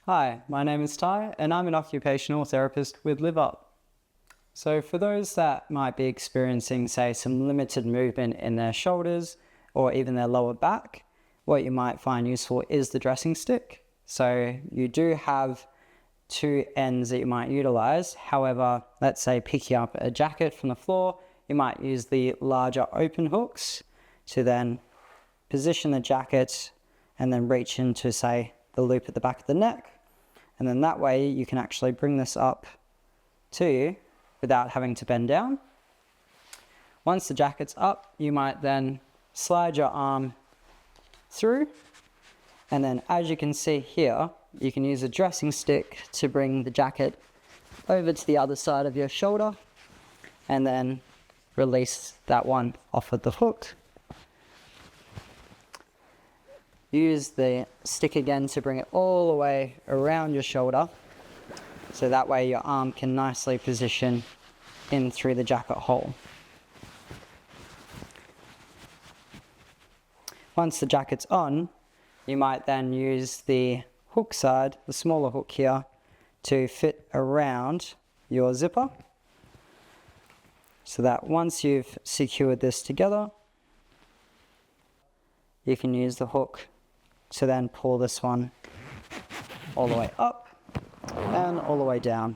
Hi, my name is Ty and I'm an occupational therapist with Live Up. So for those that might be experiencing, say, some limited movement in their shoulders or even their lower back, what you might find useful is the dressing stick. So you do have two ends that you might utilize. However, let's say picking up a jacket from the floor, you might use the larger open hooks to then position the jacket and then reach into, say, the loop at the back of the neck. And then that way you can actually bring this up to you without having to bend down. Once the jacket's up, you might then slide your arm through. And then as you can see here, you can use a dressing stick to bring the jacket over to the other side of your shoulder and then release that one off of the hook. Use the stick again to bring it all the way around your shoulder, so that way your arm can nicely position in through the jacket hole. Once the jacket's on, you might then use the hook side, the smaller hook here, to fit around your zipper, so that once you've secured this together, you can use the hook to then pull this one all the way up and all the way down.